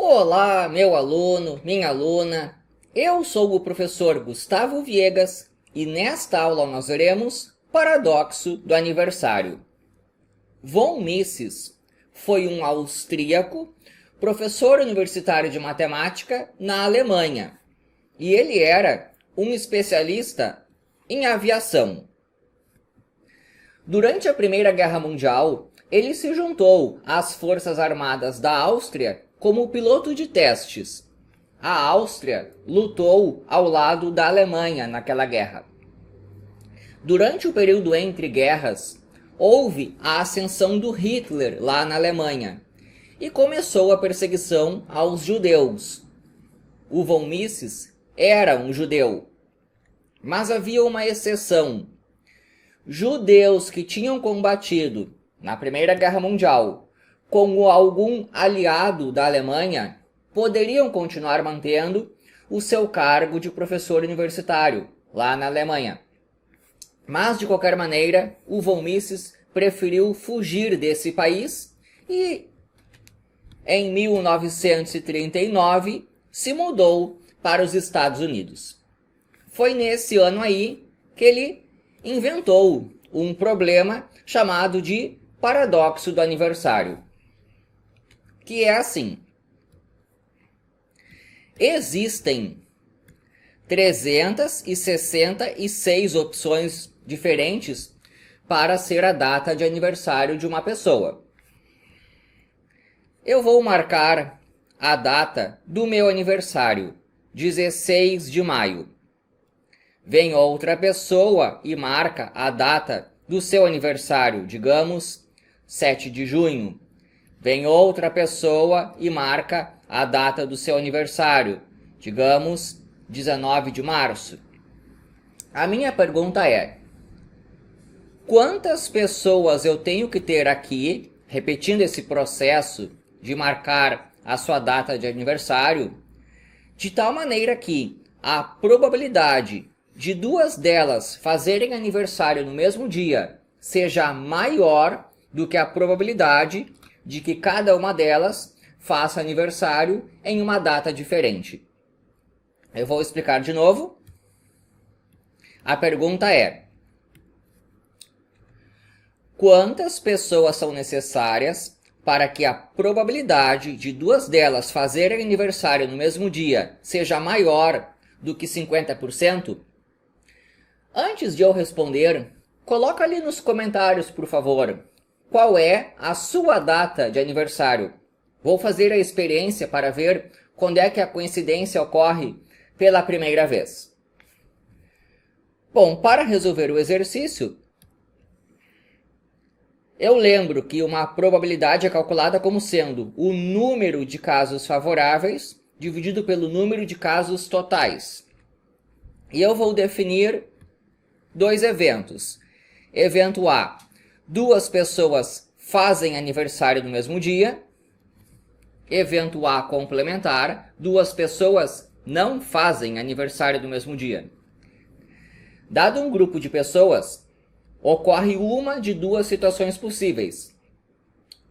Olá, meu aluno, minha aluna. Eu sou o professor Gustavo Viegas e nesta aula nós veremos paradoxo do aniversário. Von Mises foi um austríaco, professor universitário de matemática na Alemanha, e ele era um especialista em aviação. Durante a Primeira Guerra Mundial, ele se juntou às Forças Armadas da Áustria como piloto de testes. A Áustria lutou ao lado da Alemanha naquela guerra. Durante o período entre guerras, houve a ascensão do Hitler lá na Alemanha e começou a perseguição aos judeus. O von Mises era um judeu, mas havia uma exceção. Judeus que tinham combatido na Primeira Guerra Mundial com algum aliado da Alemanha poderiam continuar mantendo o seu cargo de professor universitário lá na Alemanha. Mas, de qualquer maneira, o von Mises preferiu fugir desse país e, em 1939, se mudou para os Estados Unidos. Foi nesse ano aí que ele inventou um problema chamado de paradoxo do aniversário, que é assim: existem 366 opções diferentes para ser a data de aniversário de uma pessoa. Eu vou marcar a data do meu aniversário, 16 de maio. Vem outra pessoa e marca a data do seu aniversário, digamos, 7 de junho. Vem outra pessoa e marca a data do seu aniversário, digamos, 19 de março. A minha pergunta é: quantas pessoas eu tenho que ter aqui, repetindo esse processo de marcar a sua data de aniversário, de tal maneira que a probabilidade de duas delas fazerem aniversário no mesmo dia seja maior do que a probabilidade de que cada uma delas faça aniversário em uma data diferente? Eu vou explicar de novo. A pergunta é: quantas pessoas são necessárias para que a probabilidade de duas delas fazerem aniversário no mesmo dia seja maior do que 50%? Antes de eu responder, coloca ali nos comentários, por favor, qual é a sua data de aniversário. Vou fazer a experiência para ver quando é que a coincidência ocorre pela primeira vez. Bom, para resolver o exercício, eu lembro que uma probabilidade é calculada como sendo o número de casos favoráveis dividido pelo número de casos totais. E eu vou definir dois eventos. Evento A: duas pessoas fazem aniversário no mesmo dia. Evento A complementar: duas pessoas não fazem aniversário no mesmo dia. Dado um grupo de pessoas, ocorre uma de duas situações possíveis.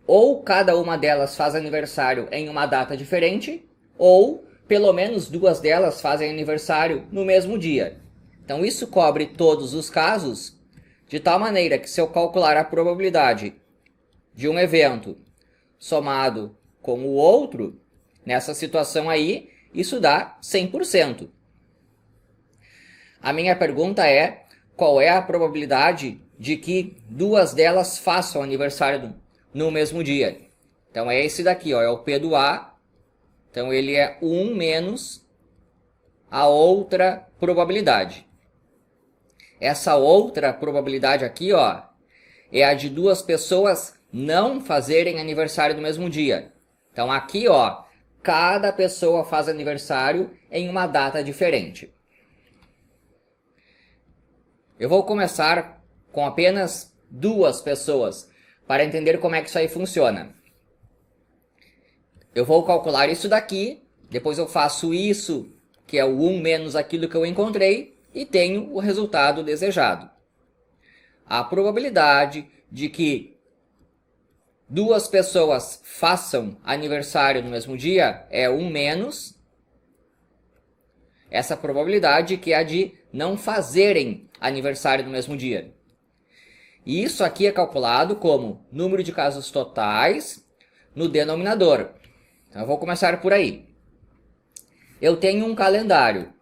Ou cada uma delas faz aniversário em uma data diferente, ou pelo menos duas delas fazem aniversário no mesmo dia. Então isso cobre todos os casos, de tal maneira que se eu calcular a probabilidade de um evento somado com o outro, nessa situação aí, isso dá 100%. A minha pergunta é: qual é a probabilidade de que duas delas façam aniversário no mesmo dia? Então é esse daqui, ó, é o P do A. Então ele é 1 menos a outra probabilidade. Essa outra probabilidade aqui, ó, é a de duas pessoas não fazerem aniversário no mesmo dia. Então aqui, ó, cada pessoa faz aniversário em uma data diferente. Eu vou começar com apenas duas pessoas para entender como é que isso aí funciona. Eu vou calcular isso daqui, depois eu faço isso, que é o 1 menos aquilo que eu encontrei, e tenho o resultado desejado. A probabilidade de que duas pessoas façam aniversário no mesmo dia é 1 menos essa probabilidade, que é a de não fazerem aniversário no mesmo dia. E isso aqui é calculado como número de casos totais no denominador. Então, eu vou começar por aí. Eu tenho um calendário.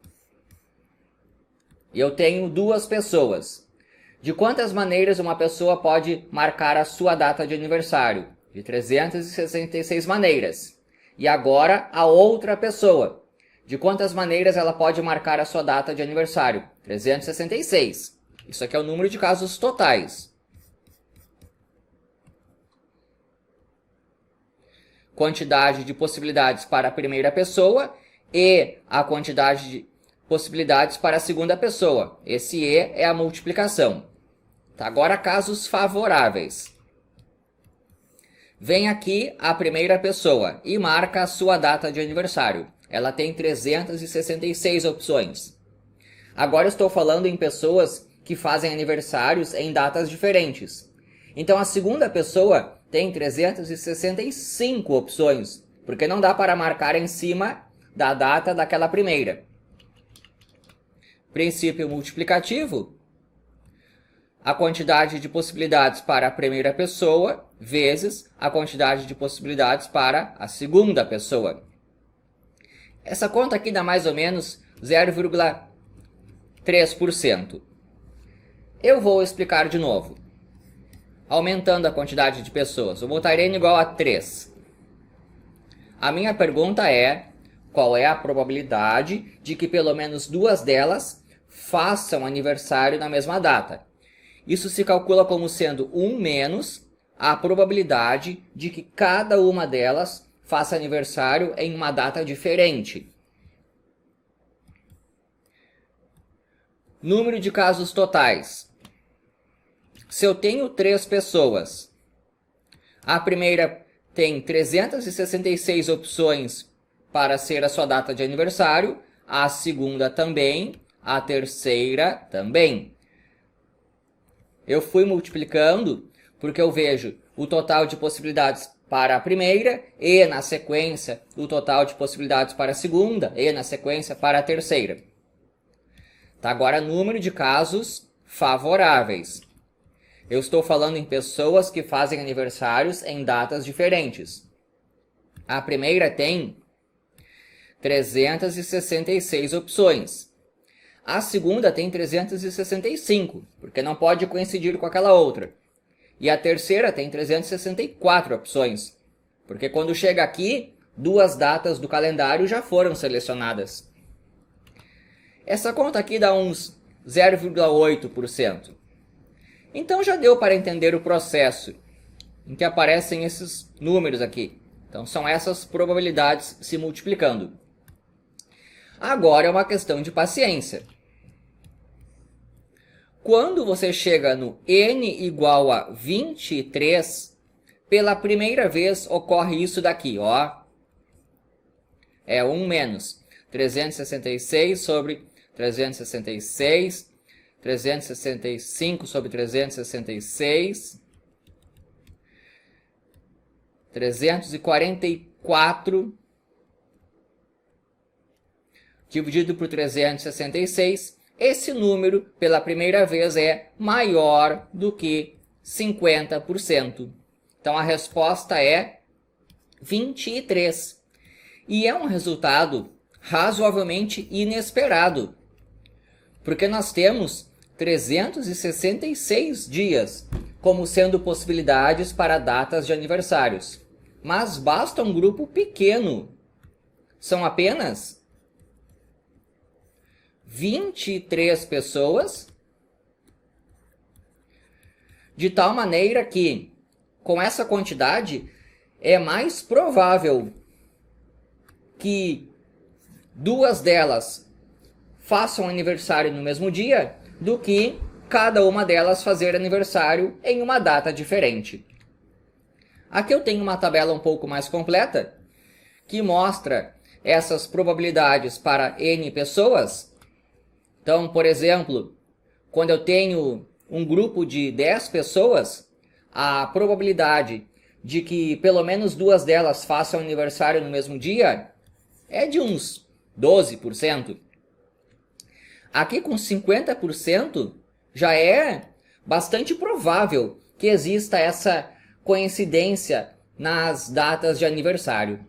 Eu tenho duas pessoas. De quantas maneiras uma pessoa pode marcar a sua data de aniversário? De 366 maneiras. E agora a outra pessoa. De quantas maneiras ela pode marcar a sua data de aniversário? 366. Isso aqui é o número de casos totais. Quantidade de possibilidades para a primeira pessoa e a quantidade de possibilidades para a segunda pessoa. Esse E é a multiplicação. Tá, agora casos favoráveis. Vem aqui a primeira pessoa e marca a sua data de aniversário. Ela tem 366 opções. Agora estou falando em pessoas que fazem aniversários em datas diferentes. Então a segunda pessoa tem 365 opções, porque não dá para marcar em cima da data daquela primeira. Princípio multiplicativo. A quantidade de possibilidades para a primeira pessoa vezes a quantidade de possibilidades para a segunda pessoa. Essa conta aqui dá mais ou menos 0,3%. Eu vou explicar de novo. Aumentando a quantidade de pessoas. Vou botar n igual a 3. A minha pergunta é: qual é a probabilidade de que pelo menos duas delas façam aniversário na mesma data? Isso se calcula como sendo 1 menos a probabilidade de que cada uma delas faça aniversário em uma data diferente. Número de casos totais. Se eu tenho 3 pessoas, a primeira tem 366 opções para ser a sua data de aniversário, a segunda também, a terceira também. Eu fui multiplicando porque eu vejo o total de possibilidades para a primeira e, na sequência, o total de possibilidades para a segunda e, na sequência, para a terceira. Tá, agora, número de casos favoráveis. Eu estou falando em pessoas que fazem aniversários em datas diferentes. A primeira tem 366 opções. A segunda tem 365, porque não pode coincidir com aquela outra. E a terceira tem 364 opções, porque quando chega aqui, duas datas do calendário já foram selecionadas. Essa conta aqui dá uns 0,8%. Então já deu para entender o processo em que aparecem esses números aqui. Então são essas probabilidades se multiplicando. Agora é uma questão de paciência. Quando você chega no n igual a 23, pela primeira vez ocorre isso daqui, ó. É 1 menos 366 sobre 366, 365 sobre 366, 344 dividido por 366. Esse número, pela primeira vez, é maior do que 50%. Então, a resposta é 23. E é um resultado razoavelmente inesperado, porque nós temos 366 dias como sendo possibilidades para datas de aniversários. Mas basta um grupo pequeno. São apenas 23 pessoas, de tal maneira que, com essa quantidade, é mais provável que duas delas façam aniversário no mesmo dia do que cada uma delas fazer aniversário em uma data diferente. Aqui eu tenho uma tabela um pouco mais completa que mostra essas probabilidades para N pessoas. Então, por exemplo, quando eu tenho um grupo de 10 pessoas, a probabilidade de que pelo menos 2 delas façam aniversário no mesmo dia é de uns 12%. Aqui com 50% já é bastante provável que exista essa coincidência nas datas de aniversário.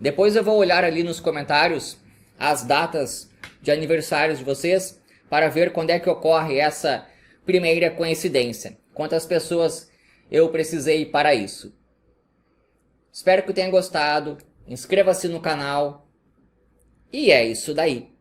Depois eu vou olhar ali nos comentários as datas de aniversários de vocês para ver quando é que ocorre essa primeira coincidência. Quantas pessoas eu precisei para isso. Espero que tenha gostado. Inscreva-se no canal. E é isso daí.